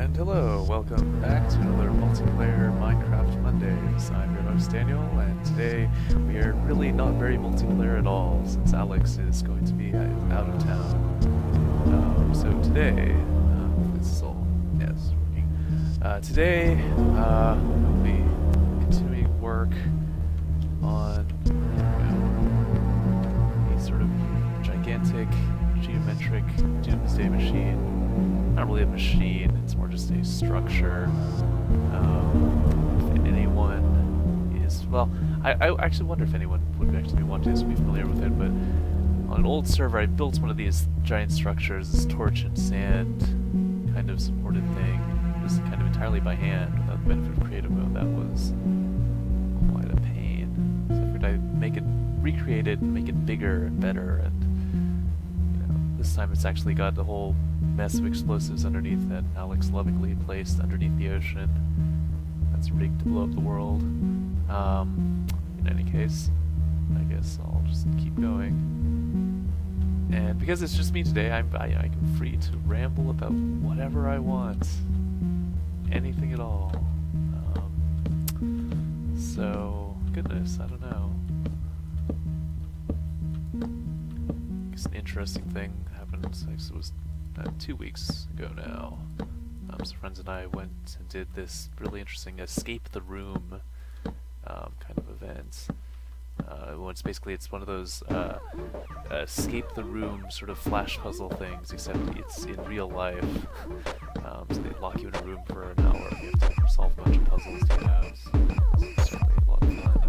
And hello, welcome back to another multiplayer Minecraft Mondays. I'm your host Daniel, and today we are really not very multiplayer at all, since Alex is going to be out of town. So today, this is all, yes, working. Today, we'll be continuing work on a sort of gigantic geometric doomsday machine. Not really a machine, it's more just a structure. If anyone is, well, I actually wonder if anyone would actually want to be familiar with it, but on an old server I built one of these giant structures, this torch and sand kind of supported thing, just kind of entirely by hand without the benefit of creative mode. That was quite a pain. So I figured I'd recreate it and make it bigger and better, and this time it's actually got the whole mess of explosives underneath that Alex lovingly placed underneath the ocean. That's rigged to blow up the world. In any case, I guess I'll just keep going. And because it's just me today, I'm free to ramble about whatever I want. Anything at all. So, goodness, I don't know. It's an interesting thing happened, I guess it was 2 weeks ago now. Some friends and I went and did this really interesting escape the room kind of event. It's one of those escape the room sort of flash puzzle things, except it's in real life. So they lock you in a room for an hour and you have to solve a bunch of puzzles to get out. It's certainly a lot of fun.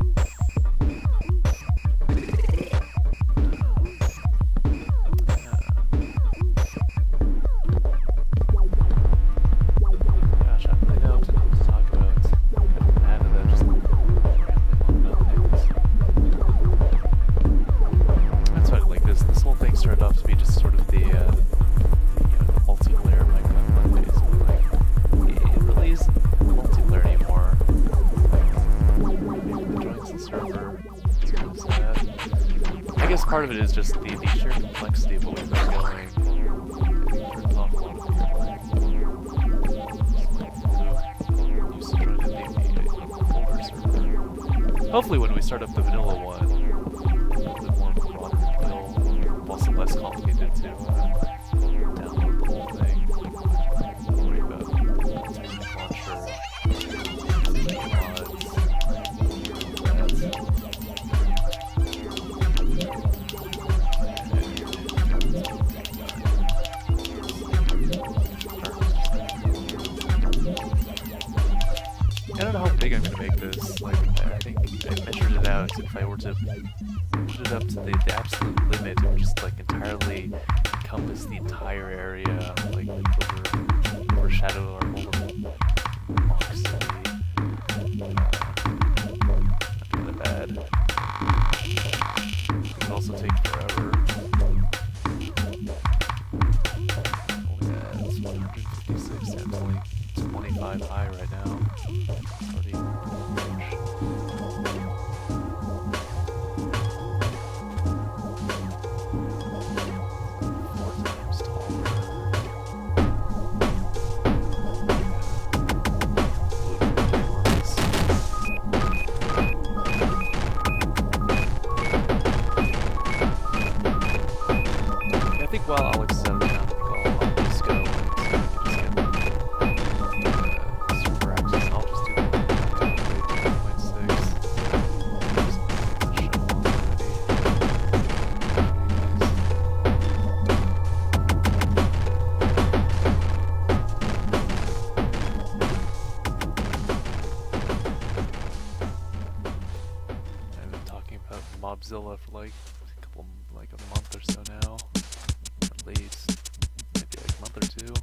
Part of it is just the sheer complexity of what we've been going. Hopefully when we start up the vanilla one, a little bit more of a broader appeal, also less complicated to download the whole thing. Don't worry about technical launcher. I don't know how big I'm going to make this. Like, I think I measured it out. If I were to put it up to the absolute limit, it would just like entirely encompass the entire area, like overshadow our whole mock city. Not really bad. It would also take forever. Yeah, it's 156 and it's only 25 high right now. Already huge. 4 times taller. I think while Alex is out of town, I'll just go and server access. I'll just do the 2.6. I've been talking about Mobzilla for like a month or so now. At least maybe like a month or two.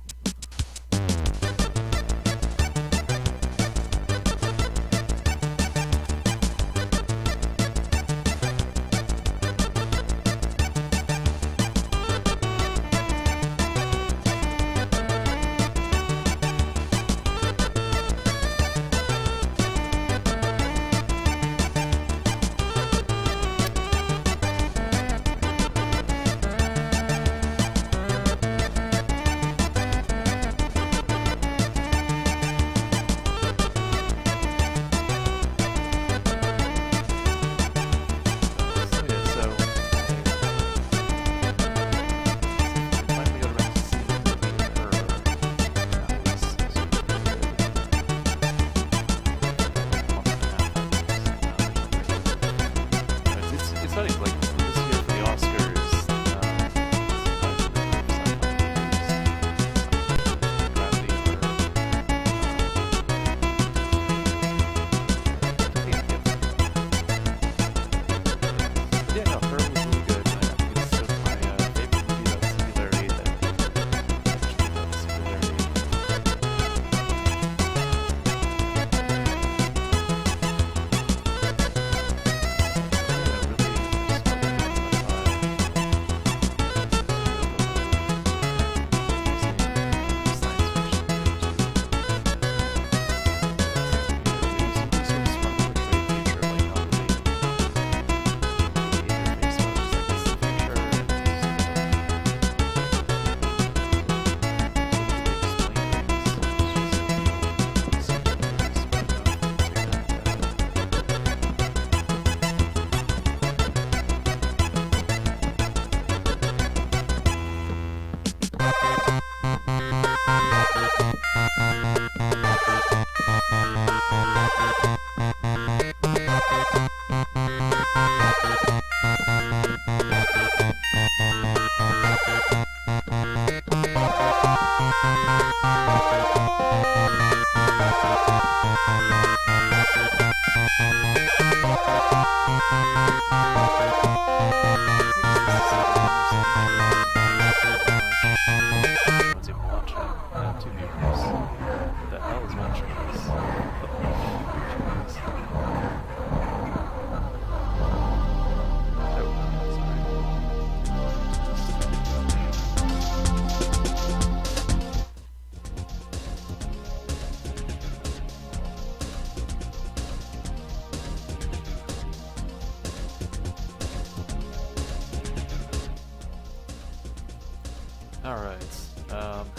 Alright,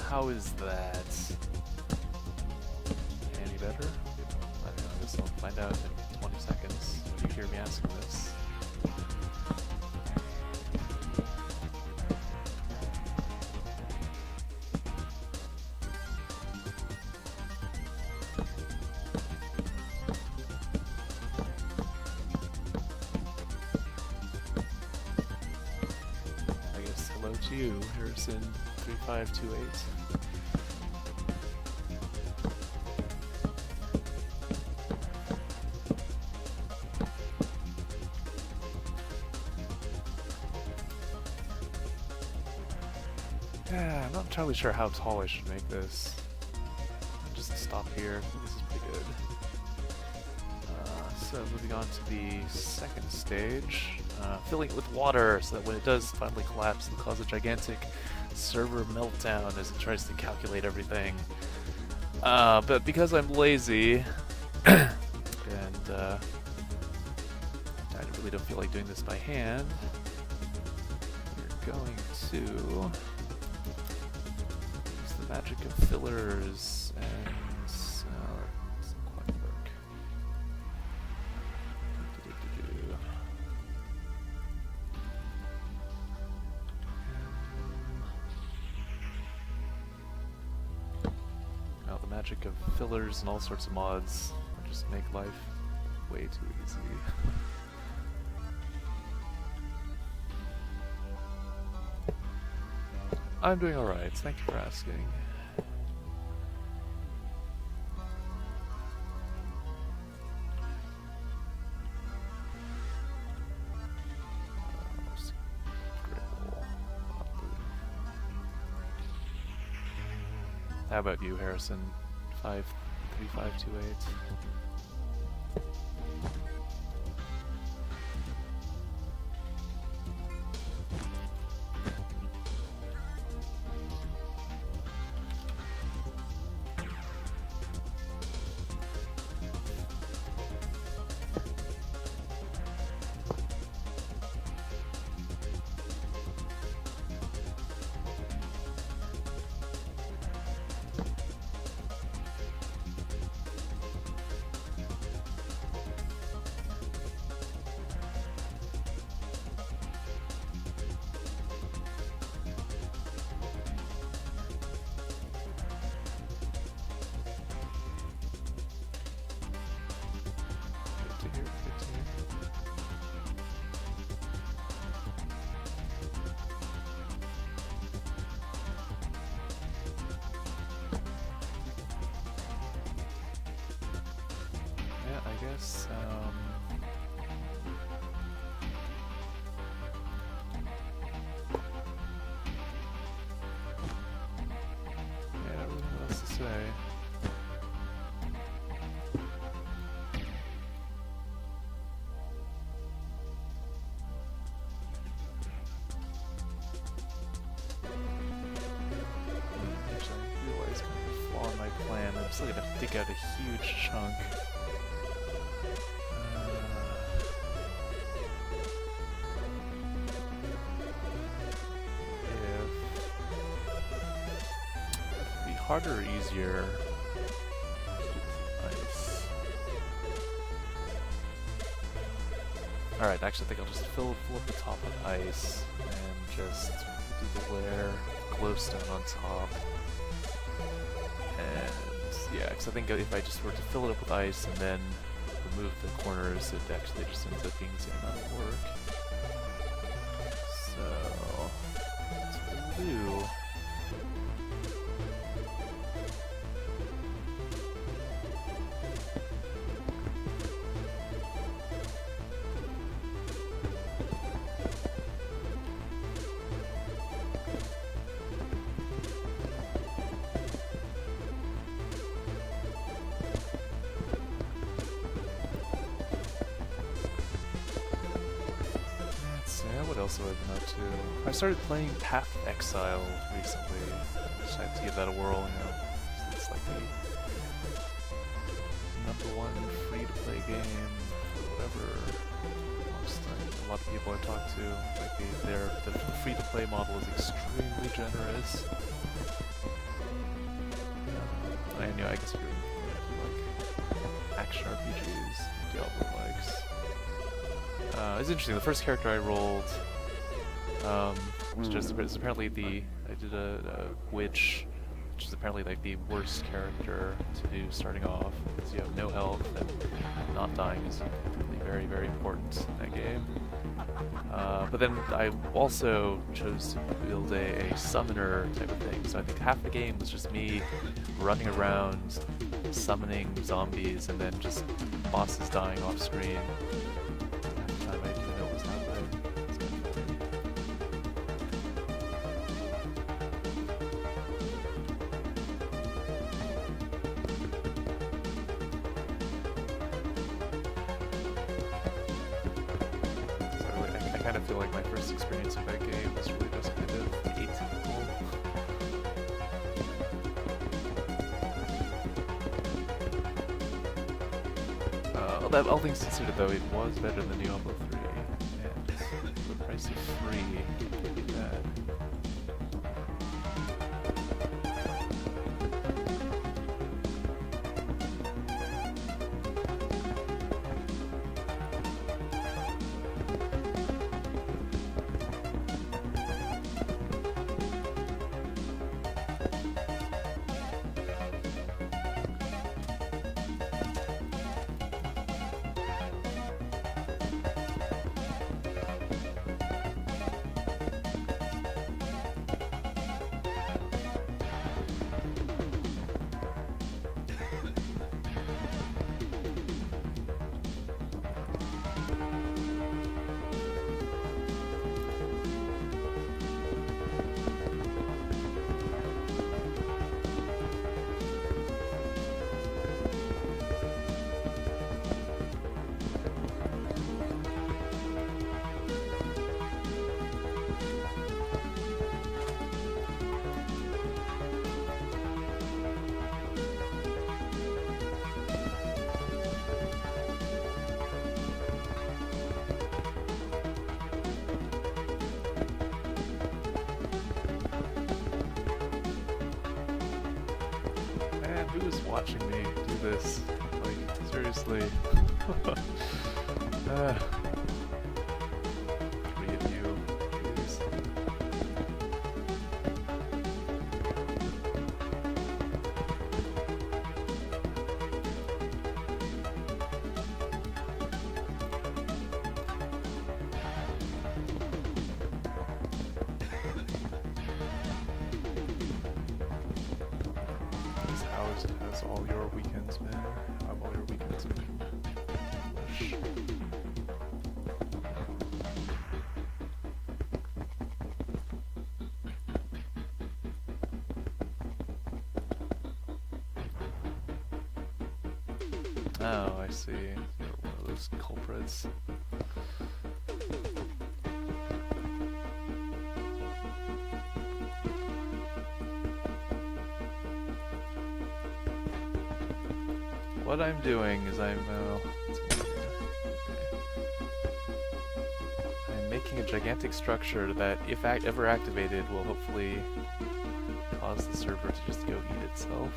how is that? Any better? I don't know, I guess I'll find out in 20 seconds when you hear me asking this. Hello to you, Harrison 3528. Yeah, I'm not entirely sure how tall I should make this. I'll just stop here. This is pretty good. So moving on to the second stage. Filling it with water so that when it does finally collapse, it'll cause a gigantic server meltdown as it tries to calculate everything. But because I'm lazy, and I really don't feel like doing this by hand, we're going to use the magic of fillers and doesn't quite work. The magic of fillers and all sorts of mods just make life way too easy. I'm doing alright, thank you for asking. How about you, Harrison? 53528. Guess, yeah, I don't really know what else to say. Actually, I realized kind of a flaw in my plan. I'm still gonna have to dig out a huge chunk. Harder or easier? Nice. Alright, actually I think I'll just fill up the top with ice and just do the layer glowstone on top. And yeah, because I think if I just were to fill it up with ice and then remove the corners, it actually just ends up being the same amount of work. So that's what we'll do. What else have I been up to? I started playing Path of Exile recently. Just had to give that a whirl, you know. It's like the #1 free-to-play game for whatever most. A lot of people I talk to, like the free-to-play model is extremely generous. And I guess if you're like action RPGs, Diablo likes. It's interesting. The first character I rolled was just apparently I did a witch, which is apparently like the worst character to do starting off because you have no health and not dying is really very, very important in that game. But then I also chose to build a summoner type of thing, so I think half the game was just me running around summoning zombies and then just bosses dying off screen. Every time I didn't know what was happening. I kind of feel like my first experience with that game was really just kind of atypical. All things considered, though, it was better than Diablo 3, and the price of free can't be bad. Who's watching me do this? Like, seriously. 3 of you, please. How's all your weekends been? How have all your weekends been? English. Oh, I see. You're one of those culprits. What I'm doing is I'm making a gigantic structure that, if ever activated, will hopefully cause the server to just go eat itself.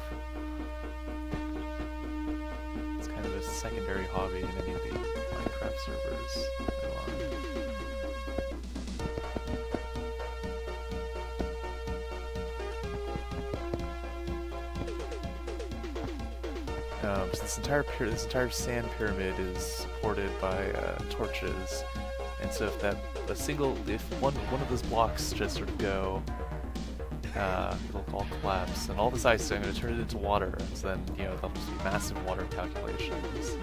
It's kind of a secondary hobby in any of the Minecraft servers I'm on. So this entire sand pyramid is supported by torches, and so if one of those blocks just sort of go, it'll all collapse, and all this ice, I'm going to turn it into water, and so then there'll just be massive water calculations.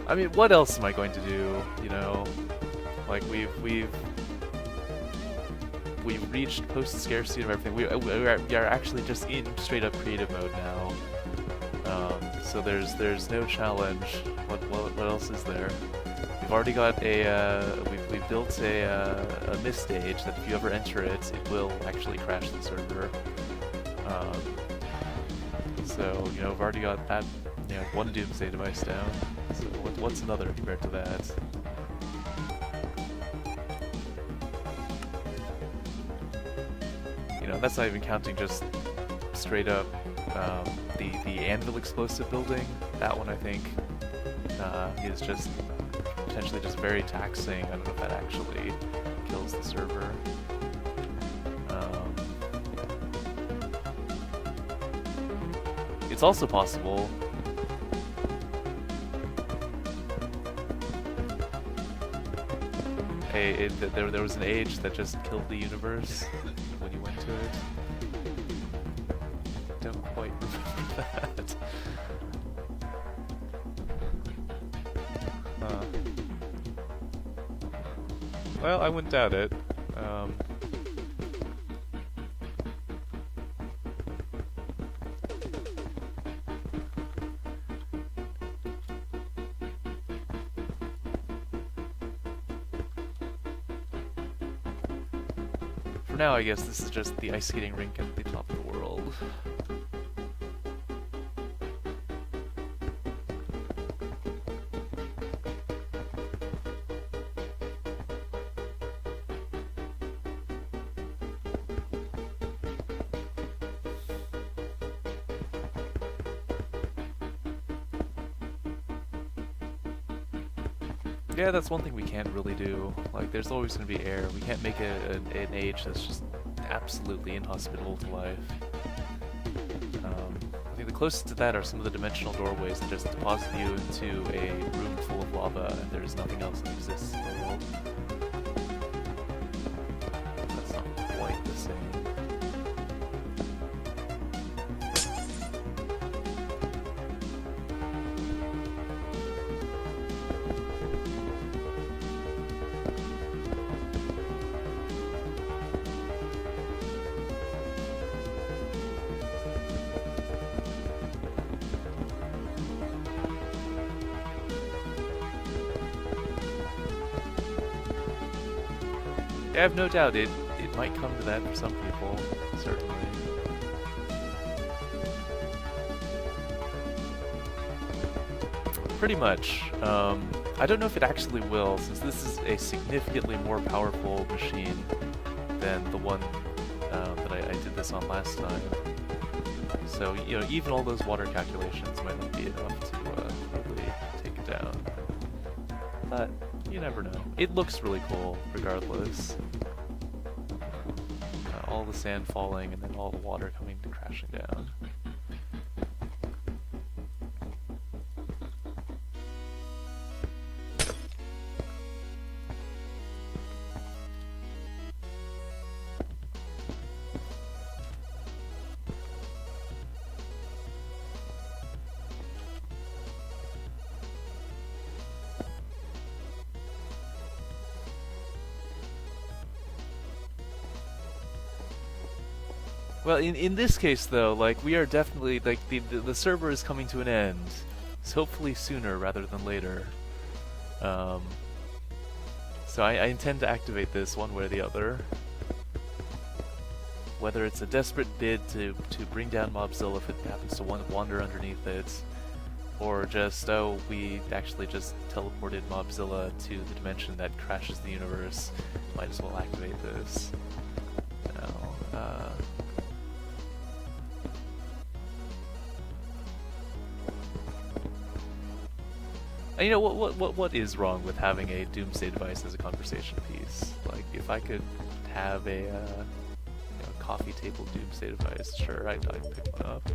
I mean, what else am I going to do? Like we've reached post-scarcity of everything. We are actually just in straight-up creative mode now. So there's no challenge. What else is there? We've already got we've built a mist stage that if you ever enter it, it will actually crash the server. So we've already got that Yeah, one doomsday device down. So what's another compared to that? You know, that's not even counting just straight up the anvil explosive building. That one I think is just potentially just very taxing. I don't know if that actually kills the server. It's also possible. There was an age that just killed the universe when you went to it. Don't quite remember that. Well, I wouldn't doubt it. For now, I guess this is just the ice skating rink at the top of the world. Yeah, that's one thing we can't really do. Like, there's always going to be air. We can't make an age that's just absolutely inhospitable to life. I think the closest to that are some of the dimensional doorways that just deposit you into a room full of lava, and there's nothing else that exists in the world. That's not quite the same. I have no doubt it might come to that for some people, certainly. Pretty much. I don't know if it actually will, since this is a significantly more powerful machine than the one that I did this on last time. So, you know, even all those water calculations might not be enough to really take it down. But you never know. It looks really cool, regardless. All the sand falling and then all the water coming to crashing down. Well, in this case, though, like, we are definitely, like, the server is coming to an end. So hopefully sooner rather than later. So I intend to activate this one way or the other. Whether it's a desperate bid to bring down Mobzilla if it happens to wander underneath it, or just, oh, we actually just teleported Mobzilla to the dimension that crashes the universe, might as well activate this. You know, what is wrong with having a doomsday device as a conversation piece? Like, if I could have a coffee table doomsday device, sure, I'd pick one up.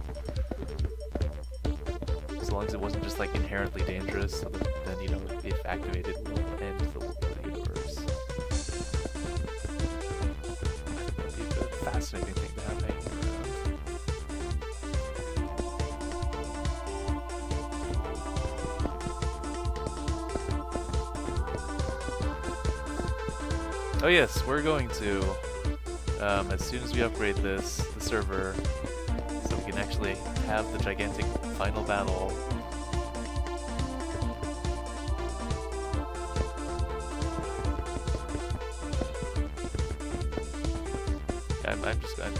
As long as it wasn't just, like, inherently dangerous, so that then, you know, if activated, will end the universe. That'd be a fascinating thing to have hanging around. Oh yes, we're going to, as soon as we upgrade the server, so we can actually have the gigantic final battle. I'm just gonna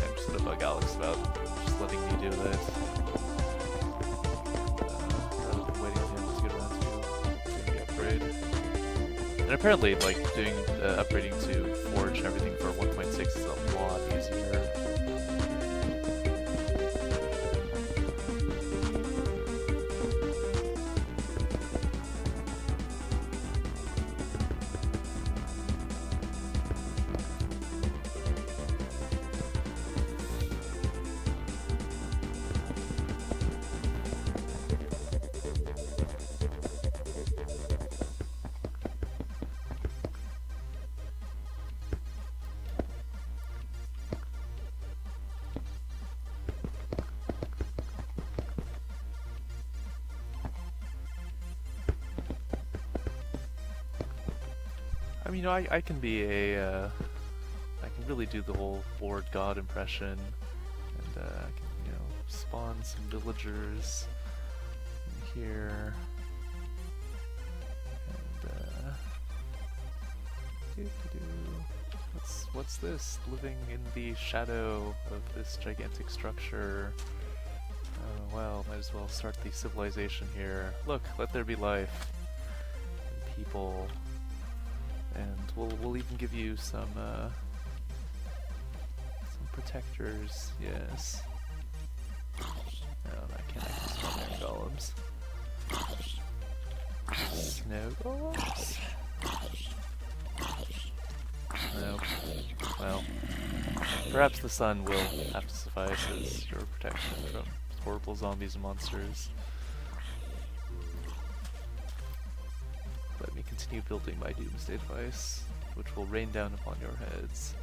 bug Alex about just letting me do this. And apparently, like, doing upgrading to Forge and everything for 1.6 is a lot easier. I mean, you know, I can be a, I can really do the whole Lord God impression, and I can, you know, spawn some villagers in here, and what's this? Living in the shadow of this gigantic structure. Well, might as well start the civilization here. Look, let there be life, and people. And we'll even give you some protectors, yes. No, I can't actually spawn golems. Snow golems? No. Well, perhaps the sun will have to suffice as your protection from horrible zombies and monsters. Let me continue building my doomsday device, which will rain down upon your heads.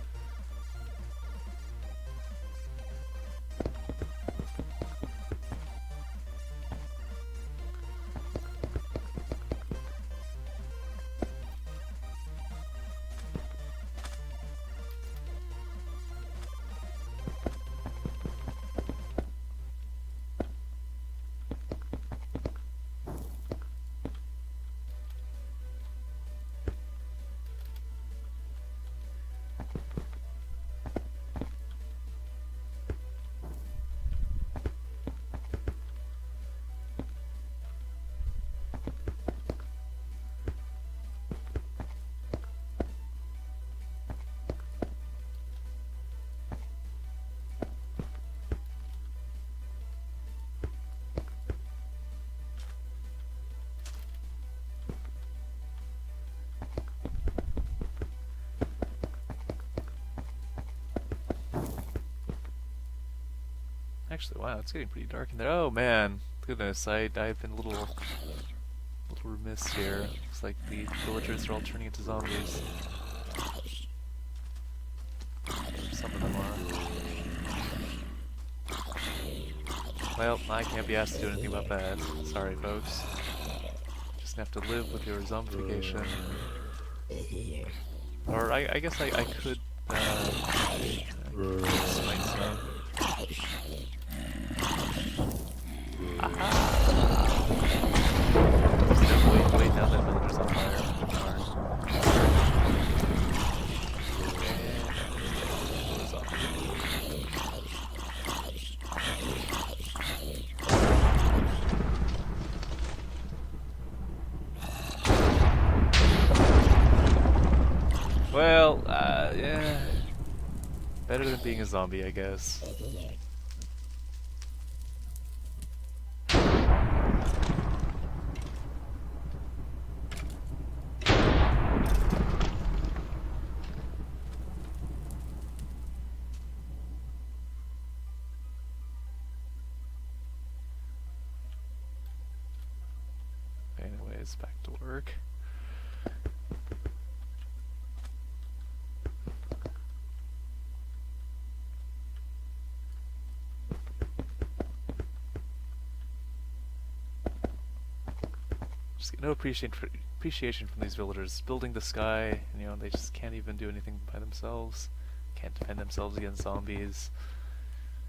Actually, wow, it's getting pretty dark in there. Oh man, goodness, I've been a little remiss here. Looks like the villagers are all turning into zombies. Some of them are. Well, I can't be asked to do anything about that. Sorry, folks. Just gonna have to live with your zombification. Or I guess I could smite some. Wait, now that villager's on fire. Well, yeah. Better than being a zombie, I guess. Anyways, back to work. Just get no appreciation from these villagers. Building the sky, and, you know, they just can't even do anything by themselves. Can't defend themselves against zombies.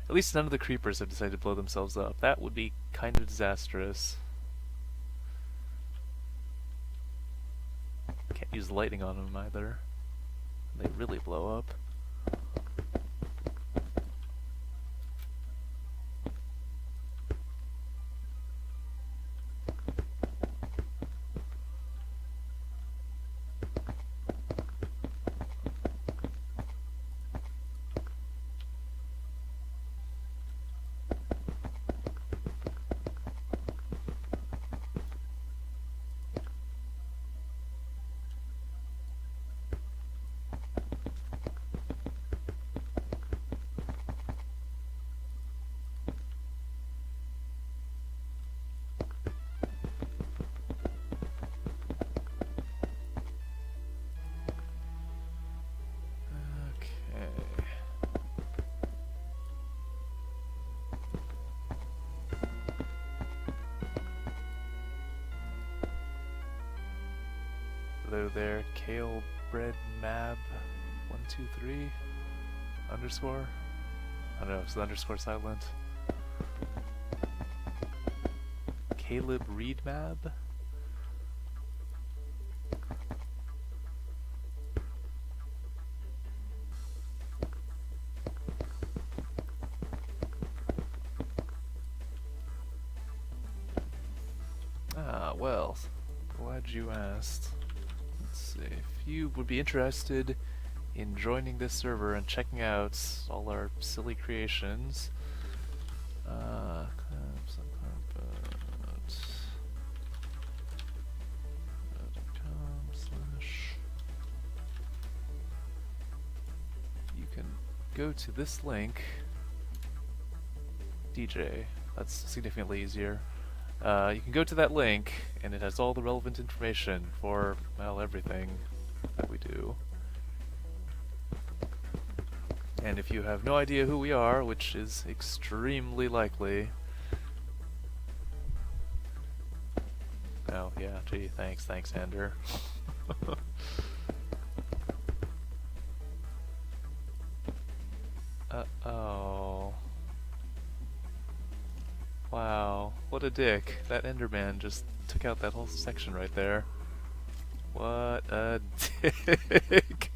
At least none of the creepers have decided to blow themselves up. That would be kind of disastrous. Can't use lightning on them either. They really blow up. go there. Kale bread mab 123 underscore. I don't know, is the underscore silent? Caleb Reed mab? Ah, well, glad you asked. Let's see, if you would be interested in joining this server and checking out all our silly creations, you can go to this link, DJ, that's significantly easier. You can go to that link, and it has all the relevant information for, well, everything that we do. And if you have no idea who we are, which is extremely likely... Oh, yeah, gee, thanks, Ander. Uh-oh. Wow, what a dick. That Enderman just took out that whole section right there. What a dick.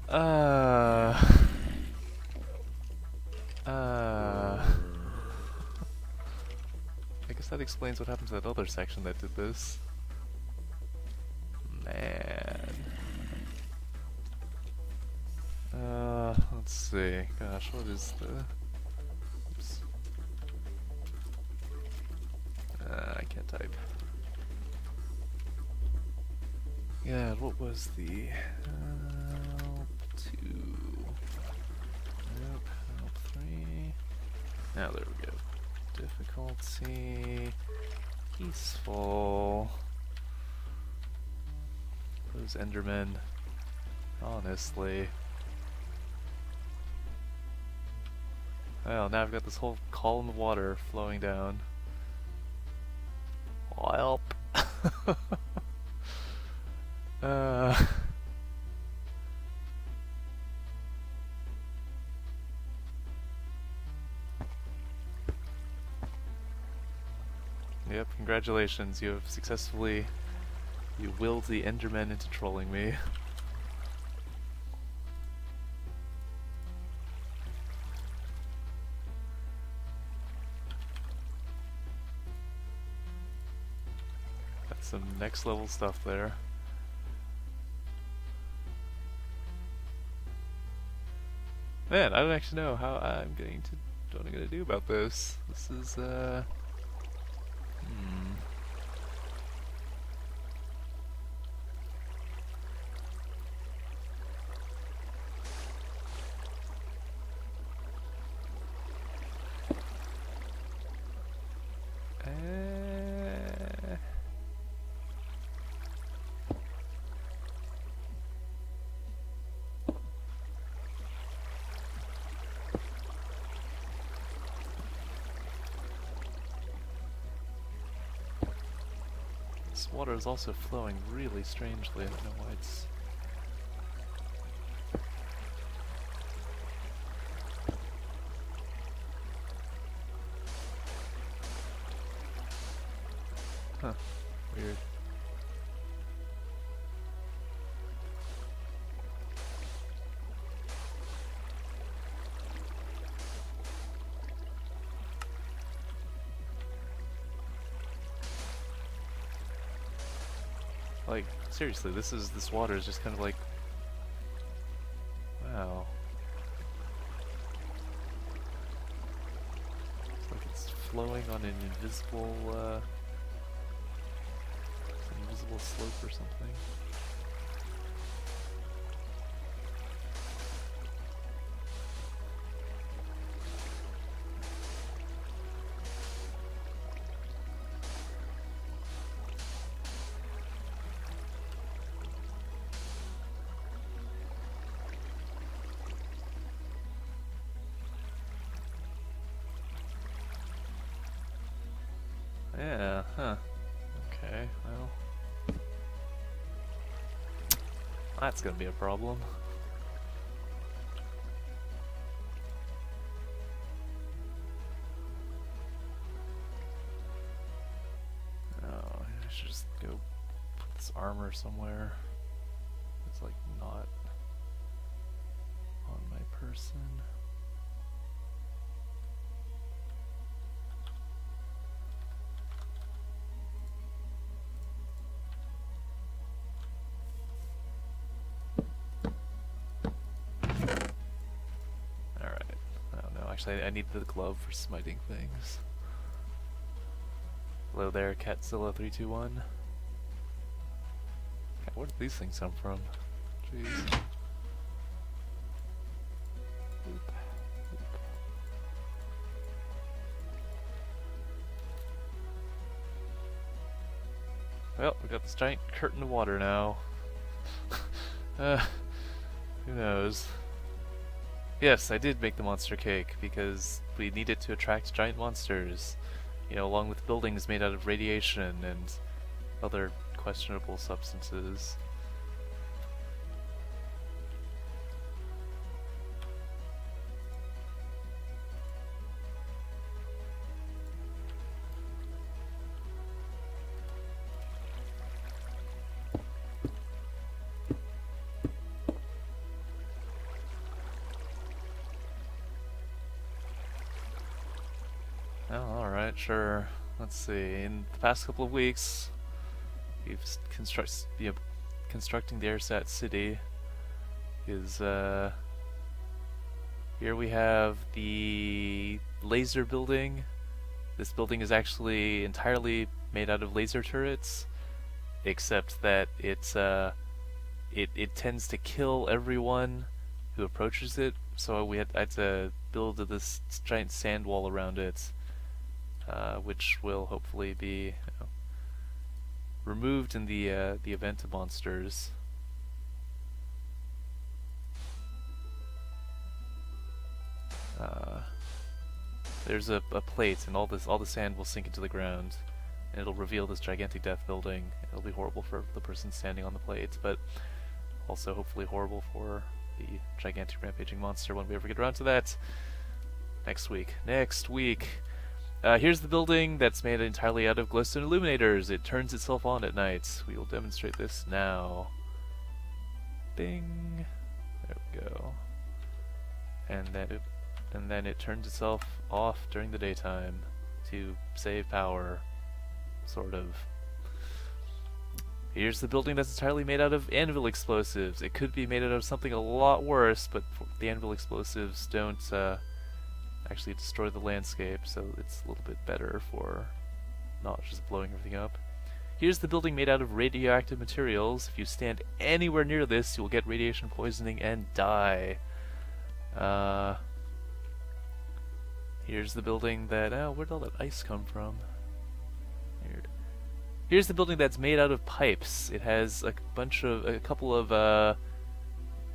I guess that explains what happened to that other section that did this. Man. Let's see. Gosh, what is the... Oops. I can't type. Yeah, what was the... Help 2... Nope, help 3... Now there we go. Difficulty... Peaceful... Those Endermen... Honestly... Well, now I've got this whole column of water flowing down. Help! Yep, congratulations, you have successfully... You willed the Endermen into trolling me. That's some next level stuff there. Man, I don't actually know how I'm going to... what I'm gonna do about this. This is, This water is also flowing really strangely. I don't know why it's... Huh. Weird. Like, seriously, this water is just kind of like... Wow. It's like it's flowing on an invisible, invisible slope or something. Yeah, huh. Okay, well... That's gonna be a problem. Oh, I should just go put this armor somewhere. It's like not on my person. Alright. Oh no, actually I need the glove for smiting things. Hello there, Catzilla321. God, where did these things come from? Jeez. Oop. Well, we got this giant curtain of water now. Who knows? Yes, I did make the monster cake because we need it to attract giant monsters. You know, along with buildings made out of radiation and other questionable substances. Oh, alright, sure. Let's see. In the past couple of weeks, we've constructing the AirSat city is, here we have the laser building. This building is actually entirely made out of laser turrets, except that it tends to kill everyone who approaches it. So I had to build this giant sand wall around it, which will hopefully be removed in the event of monsters. There's a plate, and all the sand will sink into the ground, and it'll reveal this gigantic death building. It'll be horrible for the person standing on the plate, but also hopefully horrible for the gigantic rampaging monster when we ever get around to that. Next week. Next week! Here's the building that's made entirely out of glowstone illuminators. It turns itself on at night. We will demonstrate this now. Bing! There we go. And then it turns itself off during the daytime to save power, sort of. Here's the building that's entirely made out of anvil explosives. It could be made out of something a lot worse, but the anvil explosives don't actually destroy the landscape, so it's a little bit better for not just blowing everything up. Here's the building made out of radioactive materials. If you stand anywhere near this, you will get radiation poisoning and die. Here's the building that... Oh, where'd all that ice come from? Weird. Here's the building that's made out of pipes. It has a couple of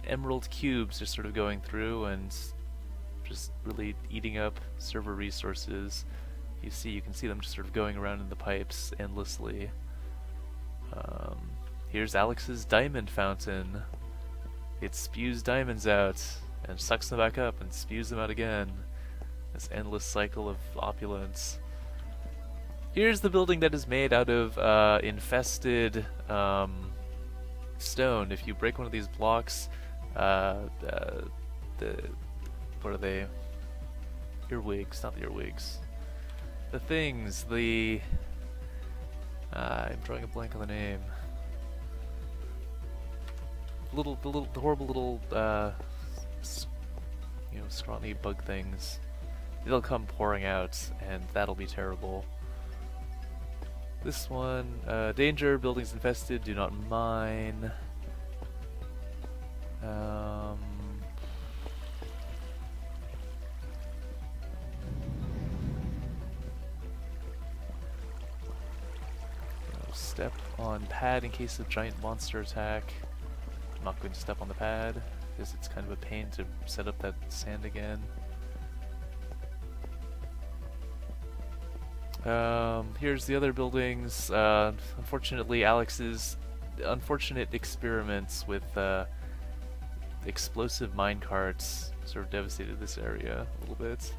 emerald cubes just sort of going through and just really eating up server resources. You can see them just sort of going around in the pipes endlessly. Here's Alex's diamond fountain. It spews diamonds out and sucks them back up and spews them out again. This endless cycle of opulence. Here's the building that is made out of infested stone. If you break one of these blocks, what are they? Earwigs, not the earwigs. The things, I'm drawing a blank on the name. The horrible little, scrawny bug things. They'll come pouring out, and that'll be terrible. This one, danger, buildings infested, do not mine. Step on pad in case of giant monster attack. I'm not going to step on the pad, because it's kind of a pain to set up that sand again. Here's the other buildings. Unfortunately, Alex's unfortunate experiments with explosive minecarts sort of devastated this area a little bit.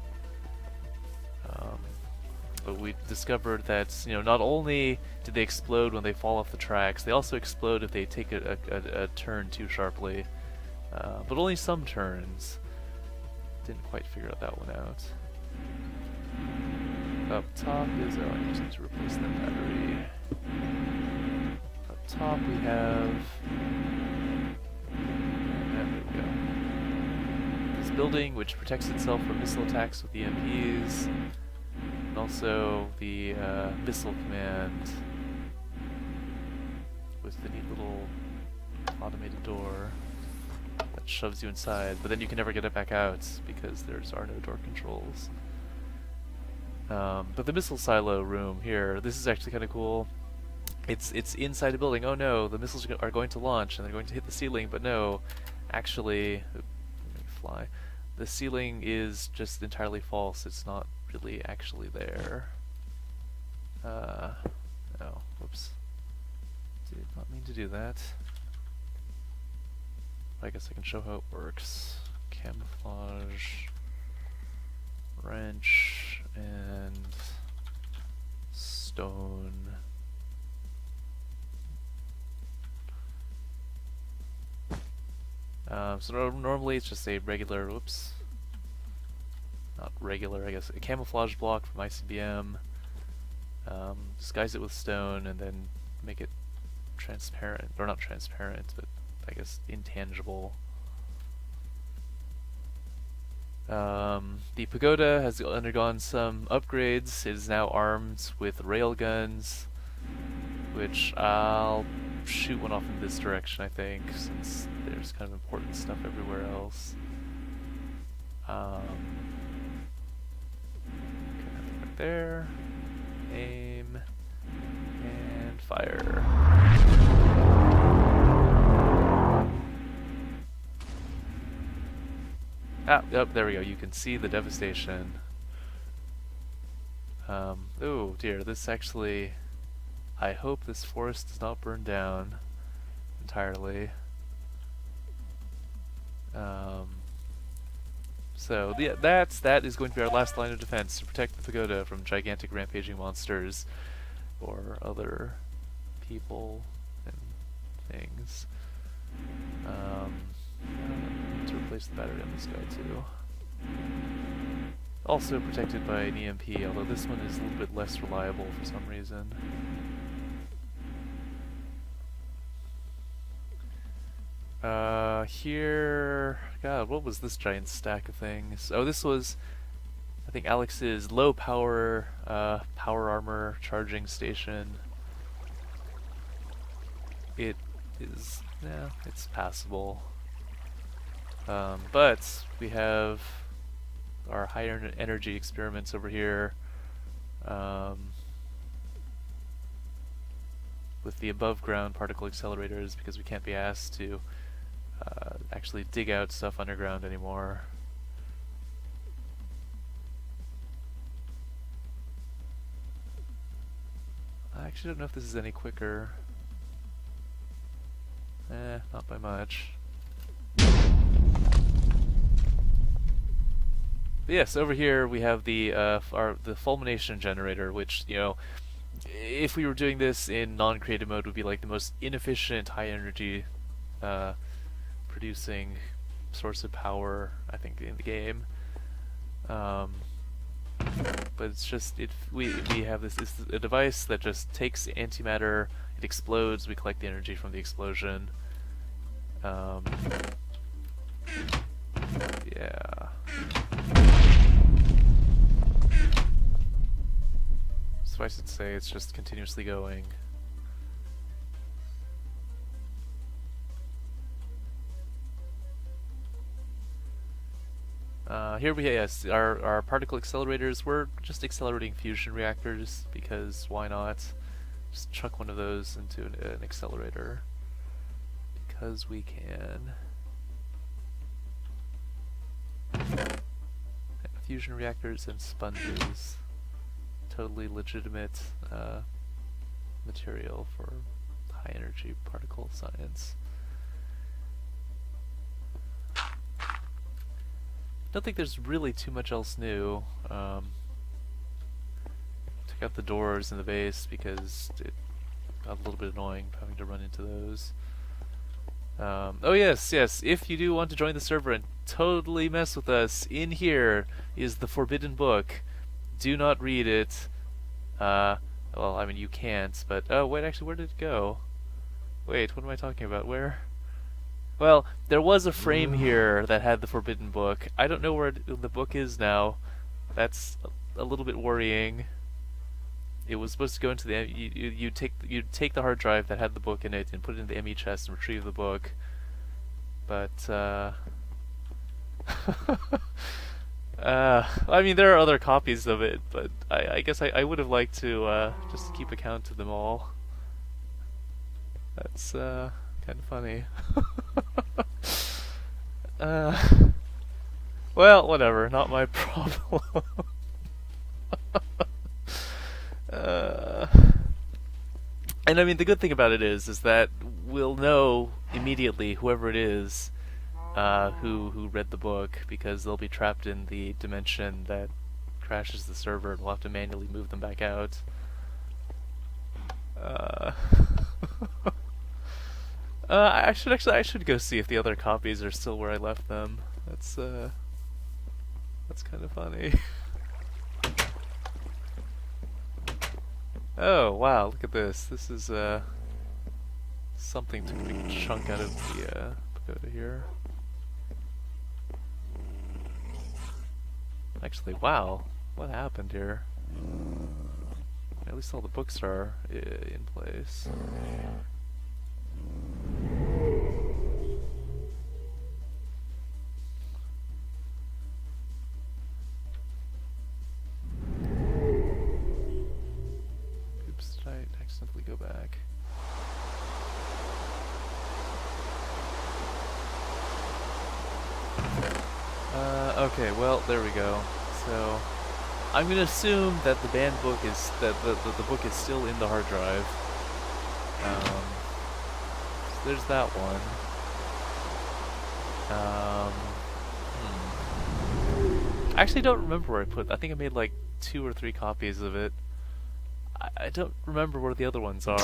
But we discovered that, you know, not only did they explode when they fall off the tracks, they also explode if they take a turn too sharply. But only some turns. Didn't quite figure that one out. Up top is, oh, I just need to replace that battery. Up top we have, there we go. This building, which protects itself from missile attacks with EMPs. And also the missile command with the neat little automated door that shoves you inside, but then you can never get it back out because there are no door controls. But the missile silo room here, this is actually kind of cool. It's inside the building. Oh no, the missiles are going to launch and they're going to hit the ceiling, but no, actually, let me fly. The ceiling is just entirely false. It's not really actually there. Oh, whoops. Did not mean to do that. I guess I can show how it works. Camouflage, wrench, and stone. So normally it's just a regular, whoops, not regular, I guess, a camouflage block from ICBM. Disguise it with stone and then make it transparent, or not transparent, but I guess intangible. The pagoda has undergone some upgrades. It is now armed with railguns, which I'll shoot one off in this direction, I think, since there's kind of important stuff everywhere else. Okay, right there. Aim. And fire. Ah, oh, there we go. You can see the devastation. Oh dear, this actually... I hope this forest does not burn down entirely. So yeah, that is going to be our last line of defense, to protect the pagoda from gigantic rampaging monsters or other people and things. I need to replace the battery on this guy too. Also protected by an EMP, although this one is a little bit less reliable for some reason. Here... God, what was this giant stack of things? Oh, this was, I think, Alex's low power, power armor charging station. It is, yeah, it's passable. But we have our higher energy experiments over here. With the above ground particle accelerators, because we can't be asked to actually dig out stuff underground anymore. I actually don't know if this is any quicker. Not by much. But yes, over here we have the fulmination generator, which, you know, if we were doing this in non-creative mode, would be like the most inefficient, high energy producing source of power, I think, in the game. But it's just, we have this, it's a device that just takes antimatter, it explodes, we collect the energy from the explosion. Yeah. Suffice it to say, it's just continuously going. Here we yes, our particle accelerators. We're just accelerating fusion reactors because why not? Just chuck one of those into an accelerator because we can. Yeah, fusion reactors and sponges, totally legitimate material for high energy particle science. Don't think there's really too much else new. Took out the doors in the base because it got a little bit annoying having to run into those. Oh yes, if you do want to join the server and totally mess with us, in here is the forbidden book. Do not read it. Well, I mean you can't, but oh wait, actually where did it go? Wait, what am I talking about? Where? Well, there was a frame here that had the forbidden book. I don't know where the book is now. That's a little bit worrying. It was supposed to go into the you'd take the hard drive that had the book in it and put it in the ME chest and retrieve the book. But I mean there are other copies of it, but I guess I would have liked to just keep account of them all. That's kind of funny. Well, whatever, not my problem. And I mean, the good thing about it is that we'll know immediately, whoever it is, who read the book, because they'll be trapped in the dimension that crashes the server, and we'll have to manually move them back out. I should go see if the other copies are still where I left them. That's kind of funny. Oh wow, look at this. This is something took a big chunk out of the pagoda here. Actually, wow, what happened here? At least all the books are in place. Oops, did I accidentally go back? Okay, well, there we go. So, I'm gonna assume that the banned book is that the book is still in the hard drive. So there's that one. I actually don't remember where I put. I think I made like 2 or 3 copies of it. I don't remember where the other ones are.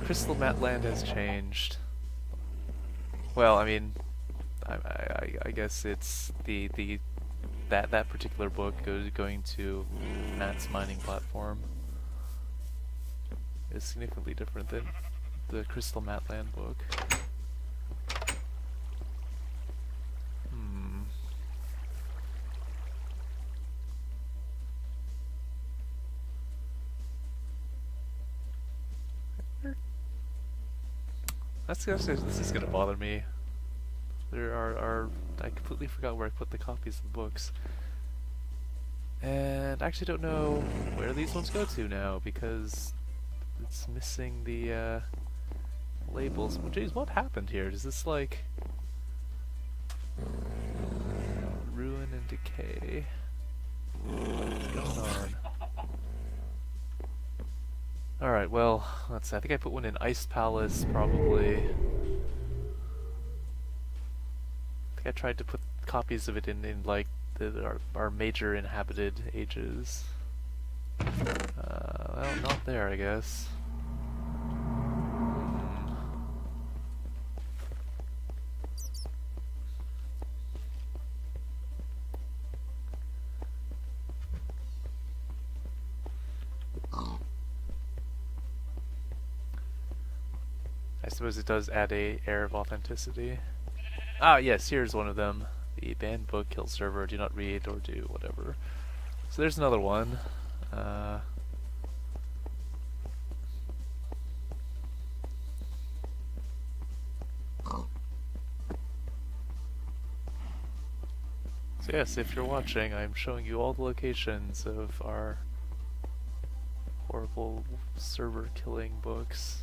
Crystal Matland has changed. Well, I mean, I guess it's that particular book going to Matt's mining platform is significantly different than the Crystal Matland book. This is gonna bother me. There are I completely forgot where I put the copies of the books. And I actually don't know where these ones go to now because it's missing the labels. Well, geez, what happened here? Is this like ruin and decay? What's going on? Alright, well, let's see. I think I put one in Ice Palace, probably. I think I tried to put copies of it in like our major inhabited ages. Well, not there, I guess. I suppose it does add a air of authenticity. Ah, yes, here's one of them. The banned book, kill server, do not read or do whatever. So there's another one. So yes, if you're watching, I'm showing you all the locations of our horrible server killing books.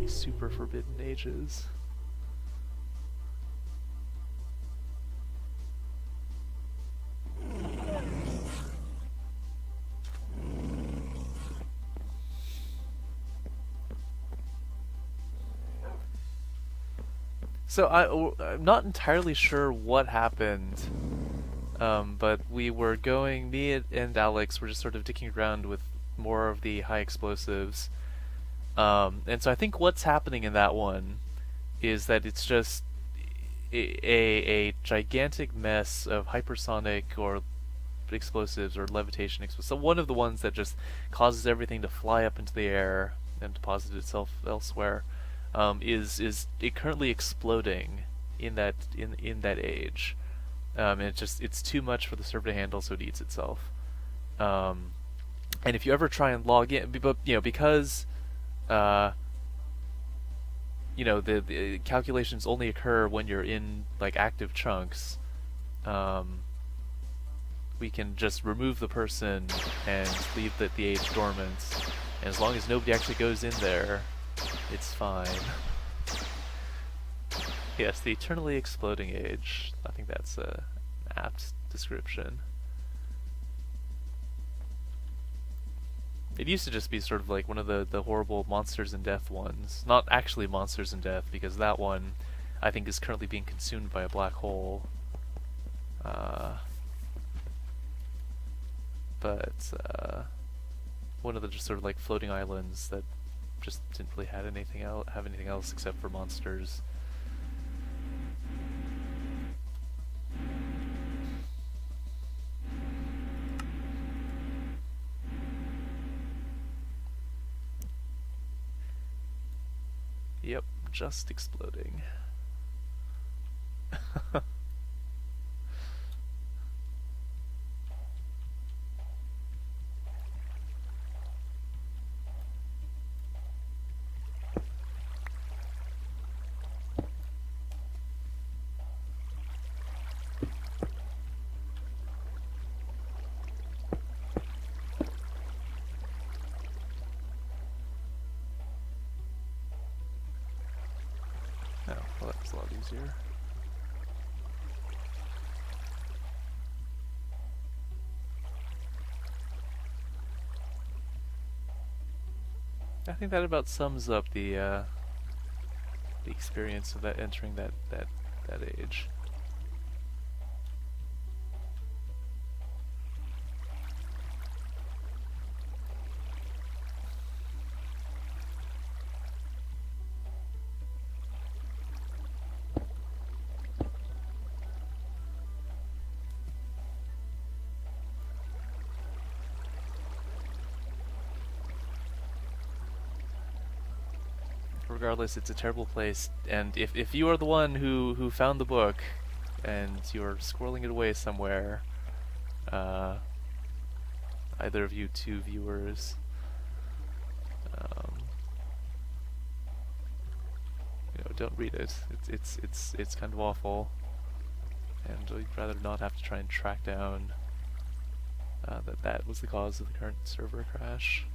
These super forbidden ages. So I'm not entirely sure what happened, but we were going, me and Alex were just sort of dicking around with more of the high explosives. And so I think what's happening in that one is that it's just a gigantic mess of hypersonic or explosives or levitation explosives. So one of the ones that just causes everything to fly up into the air and deposit itself elsewhere is it currently exploding in that age. And it's too much for the server to handle, so it eats itself. And if you ever try and log in, but because the calculations only occur when you're in like active chunks, we can just remove the person and leave the age dormant, and as long as nobody actually goes in there, it's fine. Yes, the eternally exploding age. I think that's an apt description. It used to just be sort of like one of the horrible Monsters and Death ones. Not actually Monsters and Death, because that one I think is currently being consumed by a black hole. But one of the just sort of like floating islands that just didn't really have anything else except for monsters. Yep, just exploding. Oh, well, that was a lot easier. I think that about sums up the experience of that entering that age. Regardless, it's a terrible place, and if you are the one who found the book and you're squirreling it away somewhere, either of you two viewers, don't read it. It's kind of awful, and we'd rather not have to try and track down that was the cause of the current server crash.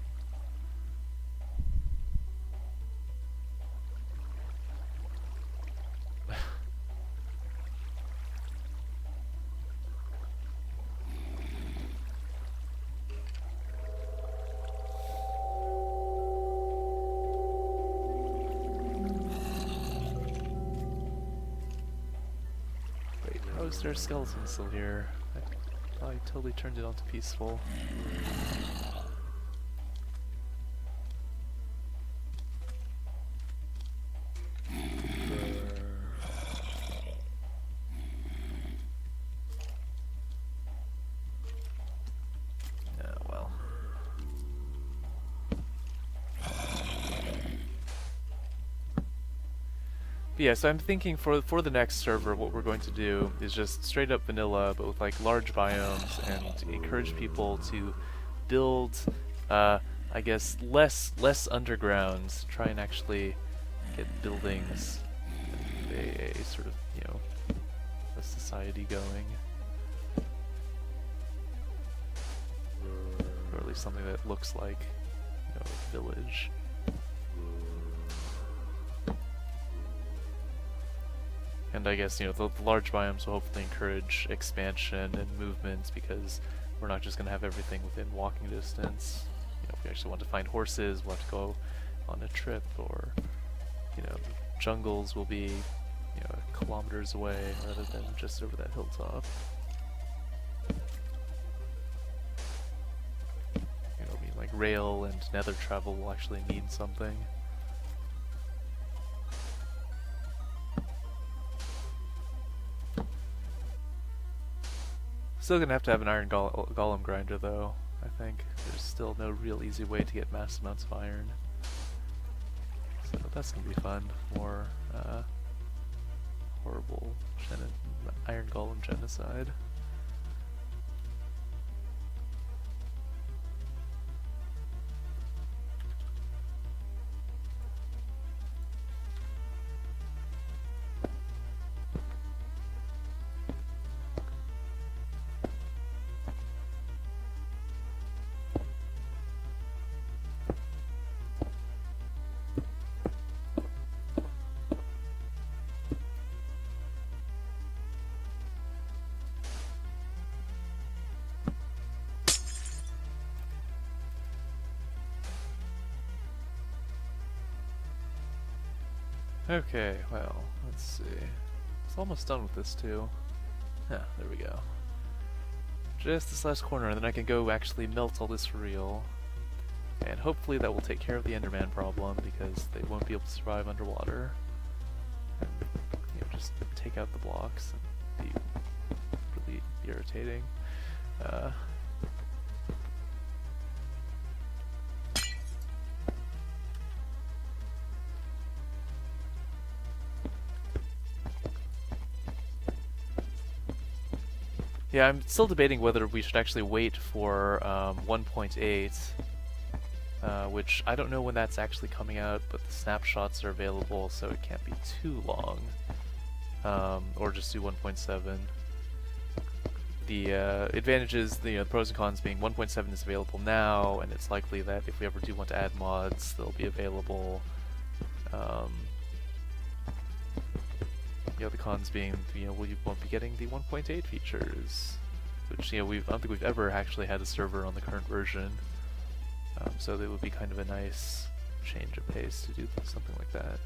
Is there a skeleton still here? I totally turned it onto peaceful. Well. Yeah, so I'm thinking for the next server, what we're going to do is just straight up vanilla, but with like large biomes, and encourage people to build, I guess, less underground. Try and actually get buildings, a sort of a society going, or at least something that looks like a village. And I guess, you know, the large biomes will hopefully encourage expansion and movement because we're not just going to have everything within walking distance. You know, if we actually want to find horses, we'll have to go on a trip, or, you know, jungles will be, you know, kilometers away rather than just over that hilltop. You know, I mean, like rail and nether travel will actually mean something. Still gonna have to have an iron golem grinder though, I think. There's still no real easy way to get mass amounts of iron. So that's gonna be fun. More horrible iron golem genocide. Okay, well, let's see. It's almost done with this too. Yeah, there we go. Just this last corner, and then I can go actually melt all this for real. And hopefully that will take care of the Enderman problem, because they won't be able to survive underwater. And, you know, just take out the blocks and be really irritating. Yeah, I'm still debating whether we should actually wait for 1.8, which I don't know when that's actually coming out, but the snapshots are available, so it can't be too long. Or just do 1.7. The advantages, the pros and cons being 1.7 is available now, and it's likely that if we ever do want to add mods, they'll be available. You know, the cons being, you know, we won't be getting the 1.8 features, which, you know, I don't think we've ever actually had a server on the current version. So it would be kind of a nice change of pace to do something like that.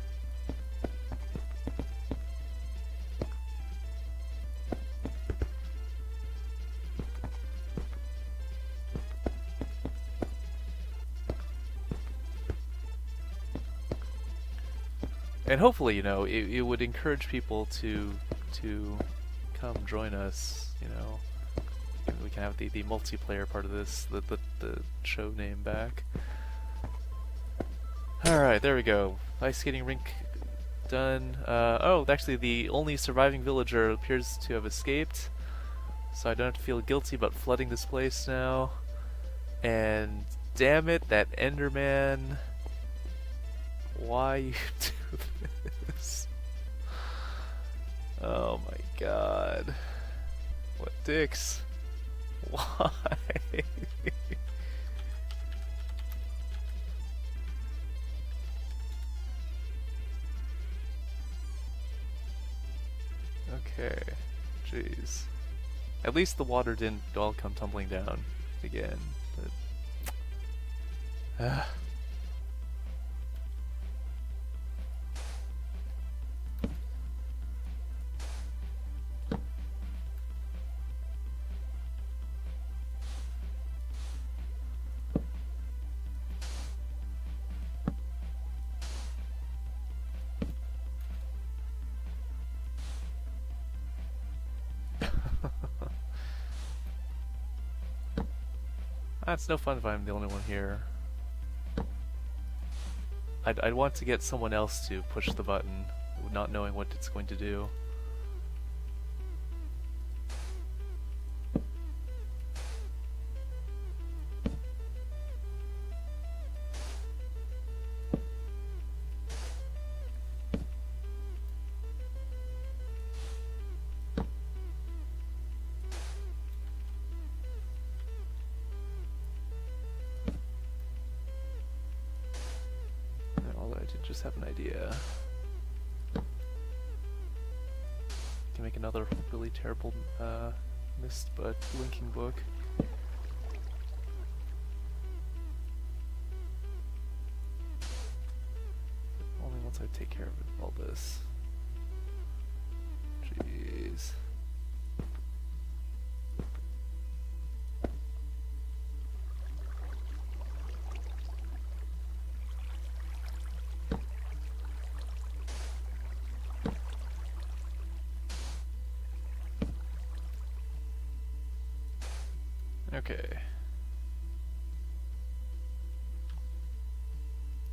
And hopefully, you know, it would encourage people to come join us, you know. And we can have the multiplayer part of this, the show name back. Alright, there we go. Ice skating rink done. Oh, actually the only surviving villager appears to have escaped. So I don't have to feel guilty about flooding this place now. And damn it, that Enderman. Why you do this? Oh my god. What dicks? Why? Okay. Jeez. At least the water didn't all come tumbling down again. But it's no fun if I'm the only one here. I'd want to get someone else to push the button, not knowing what it's going to do. Although I did just have an idea. Can make another really terrible mist, but linking book. Only once I take care of all this. Jeez. Okay.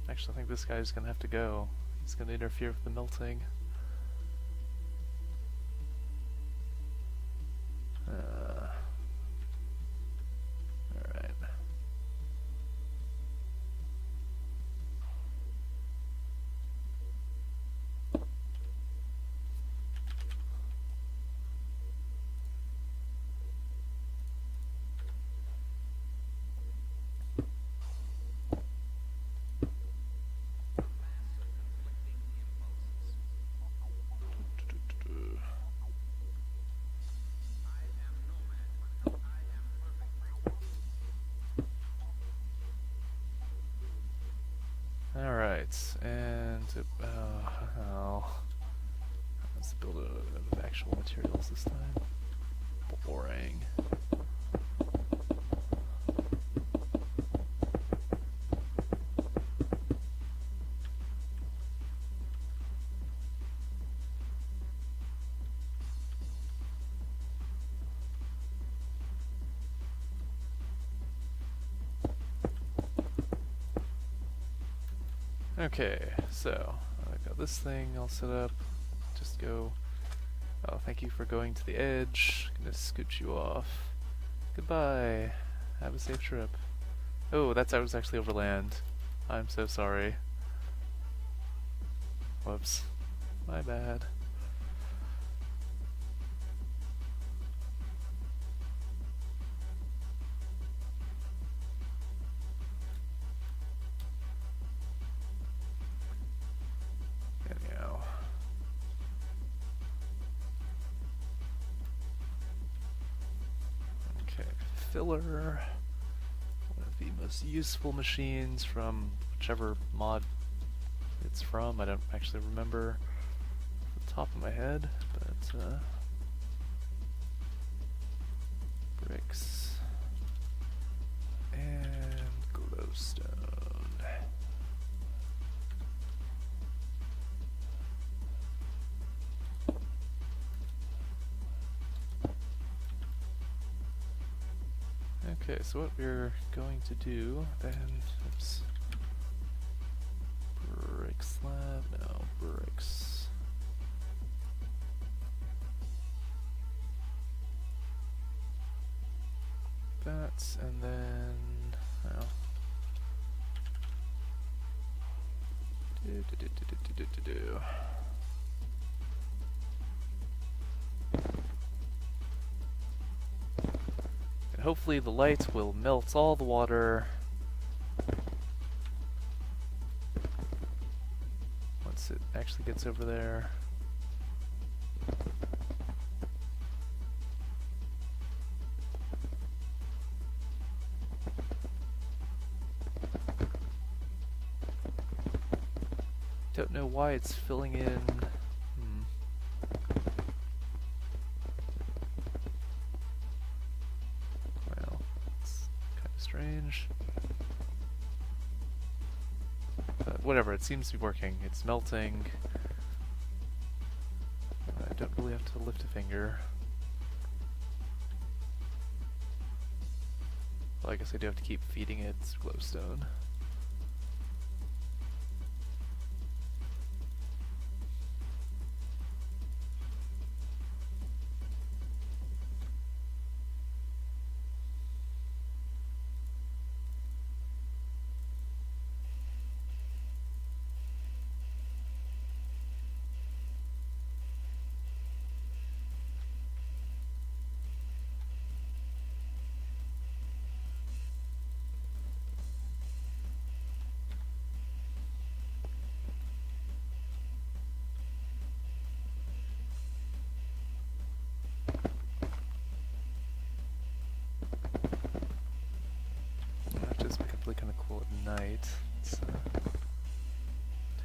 Actually, I think this guy's gonna have to go. He's gonna interfere with the melting. Alright. Alright, and let's build it out of actual materials this time. Boring. Okay, so I've got this thing all set up. Just go. Oh, thank you for going to the edge. Gonna scooch you off. Goodbye. Have a safe trip. Oh, I was actually over land. I'm so sorry. Whoops. My bad. Filler, one of the most useful machines from whichever mod it's from. I don't actually remember off the top of my head, but bricks and glowstone. Okay, so what we're going to do then, oops, brick slab, no, bricks. That, and then, oh. Hopefully the light will melt all the water once it actually gets over there. Don't know why it's filling in. Strange. But whatever, it seems to be working. It's melting. I don't really have to lift a finger. Well, I guess I do have to keep feeding it glowstone. night. Let's take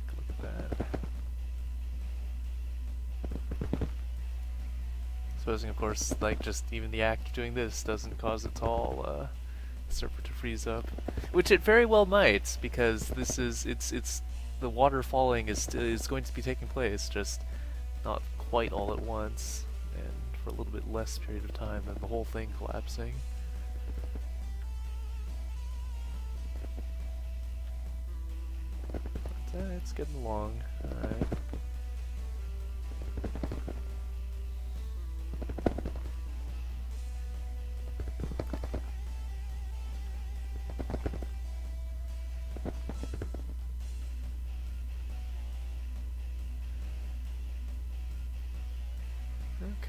a look at that. Supposing, of course, like just even the act of doing this doesn't cause it to all server to freeze up, which it very well might, because this is it's the water falling is going to be taking place, just not quite all at once, and for a little bit less period of time than the whole thing collapsing. But, it's getting along. Alright.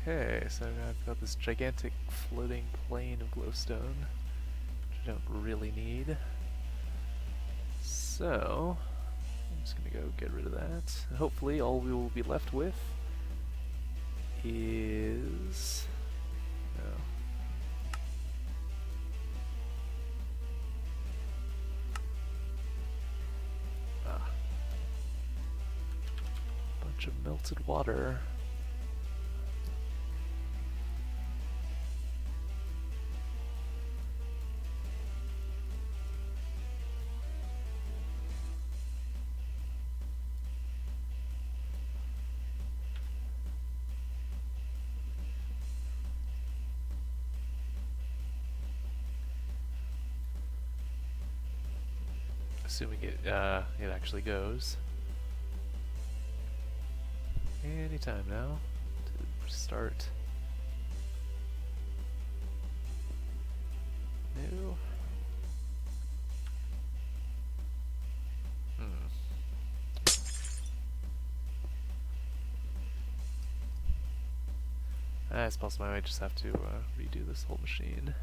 Okay, so I've got this gigantic floating plane of glowstone, which I don't really need. So, I'm just gonna go get rid of that. Hopefully all we will be left with is... oh. Bunch of melted water. Assuming it actually goes. Anytime now to start. New. I suppose I might just have to redo this whole machine.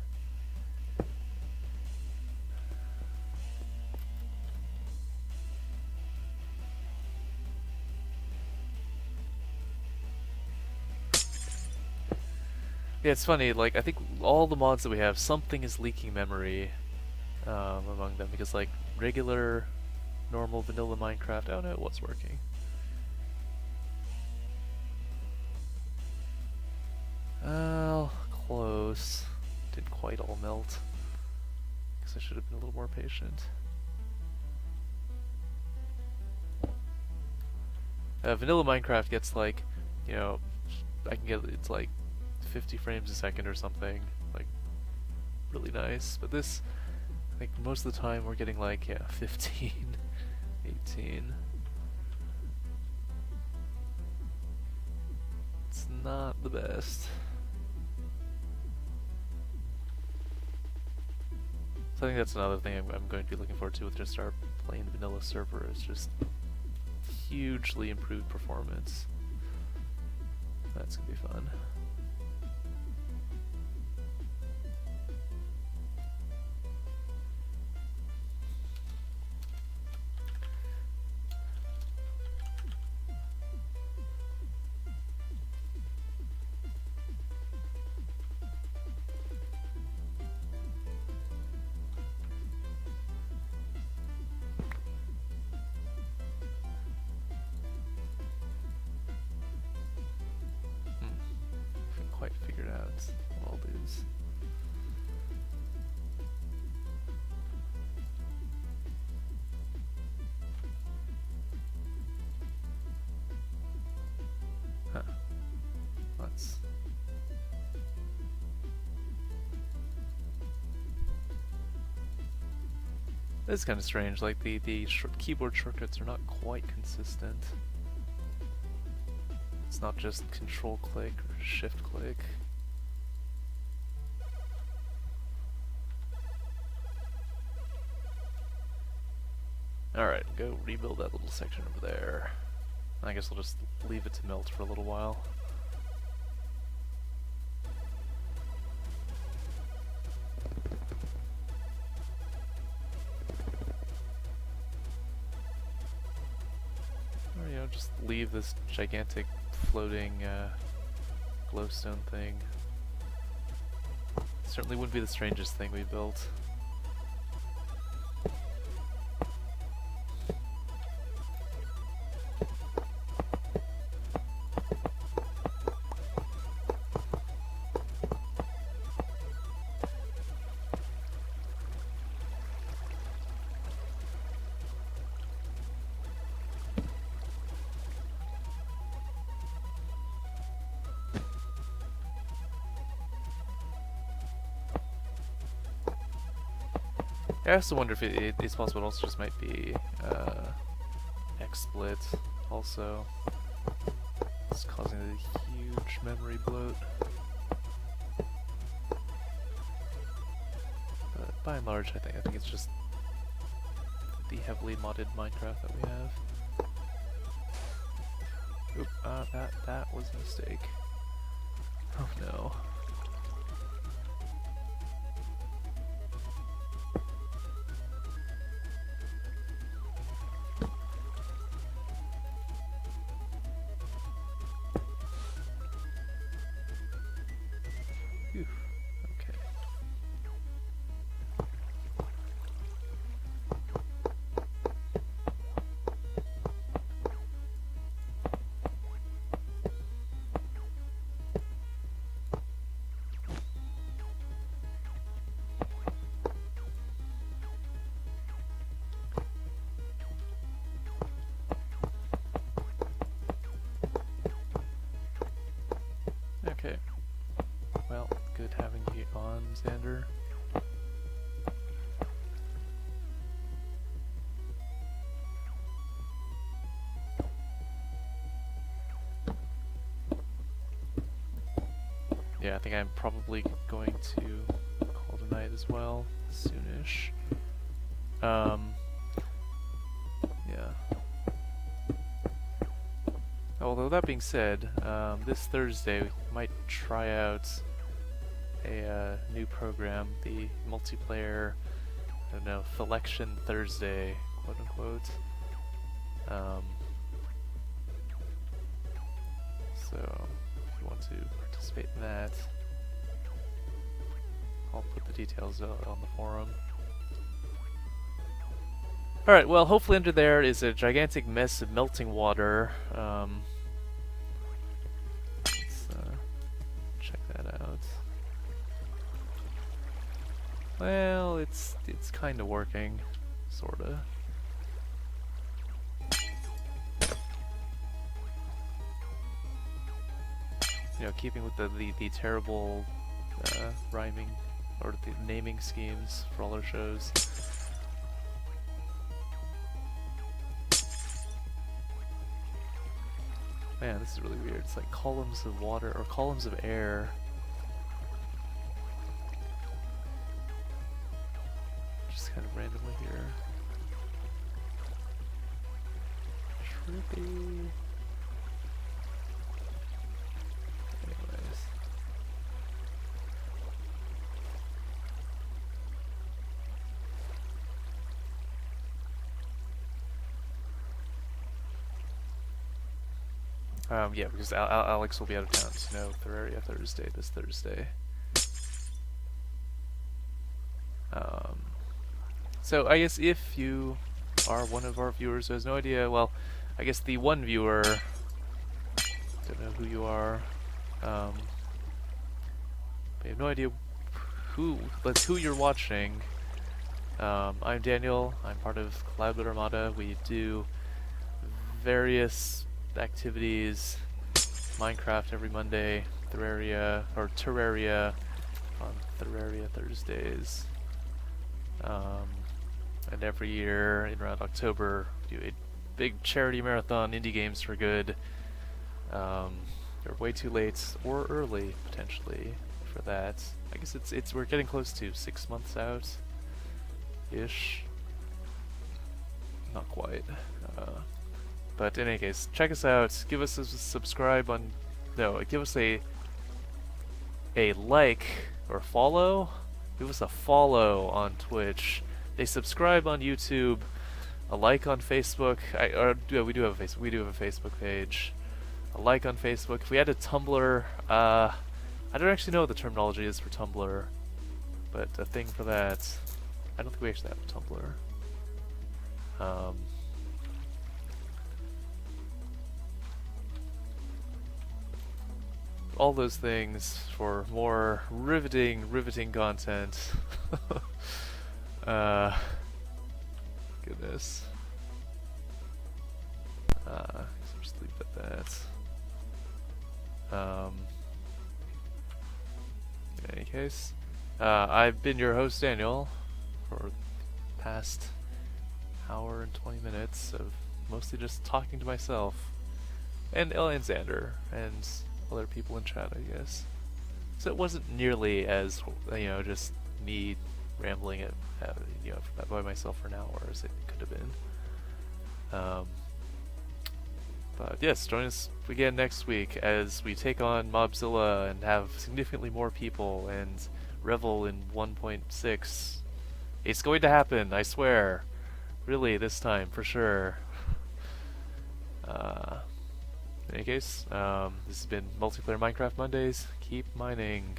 Yeah, it's funny, like, I think all the mods that we have, something is leaking memory among them, because, like, regular, normal, vanilla Minecraft, oh no, it was working. Well, close. Didn't quite all melt. Guess I should have been a little more patient. Vanilla Minecraft gets, like, you know, I can get, it's like 50 frames a second or something, like really nice, but this, I think most of the time we're getting like, yeah, 15, 18. It's not the best. So I think that's another thing I'm going to be looking forward to with just our plain vanilla server, is just hugely improved performance. That's gonna be fun. Figured out what I'll lose. Huh. Let's. This is kind of strange, like the keyboard shortcuts are not quite consistent. It's not just control click or shift click. Alright, go rebuild that little section over there. I guess we'll just leave it to melt for a little while. Or, you know, just leave this gigantic floating glowstone thing. Certainly wouldn't be the strangest thing we built. I also wonder if it's possible it also just might be XSplit also. It's causing a huge memory bloat. But by and large, I think it's just the heavily modded Minecraft that we have. Oop, that was a mistake. Oh no. Phew. Okay. Okay. Well, good having you on, Xander. Yeah, I think I'm probably going to call tonight as well, soonish. Yeah. Although that being said, this Thursday we might try out a new program, the multiplayer, I don't know, Selection Thursday, quote unquote. So if you want to participate in that, I'll put the details on the forum. Alright, well, hopefully under there is a gigantic mess of melting water. Let's check that out. Well, it's kind of working, sorta. You know, keeping with the terrible rhyming or the naming schemes for all our shows. Man, this is really weird. It's like columns of water or columns of air. Just kind of randomly here. Trippy. Anyways. Yeah, because Alex will be out of town, so no Terraria Thursday this Thursday. So I guess if you are one of our viewers who has no idea, well, I guess the one viewer, don't know who you are, but you have no idea who you're watching. I'm Daniel, I'm part of Cloudboat Armada. We do various activities, Minecraft every Monday, Terraria on Terraria Thursdays, and every year in around October we do a big charity marathon, Indie Games for Good. They're way too late or early potentially for that. I guess we're getting close to 6 months out ish. Not quite. But in any case, check us out. Give us a subscribe on. No, give us a like or follow. Give us a follow on Twitch. A subscribe on YouTube. A like on Facebook. We do have a Facebook. We do have a Facebook page. A like on Facebook. If we had a Tumblr, I don't actually know what the terminology is for Tumblr, but a thing for that. I don't think we actually have a Tumblr. All those things for more riveting content. Goodness. I'll just leave it at that. In any case, I've been your host Daniel for past hour and 20 minutes of mostly just talking to myself. And Xander, and other people in chat, I guess. So it wasn't nearly as, just me rambling by myself for an hour as it could have been. But yes, join us again next week as we take on Mobzilla and have significantly more people and revel in 1.6. It's going to happen, I swear. Really, this time, for sure. In any case, this has been Multiplayer Minecraft Mondays. Keep mining.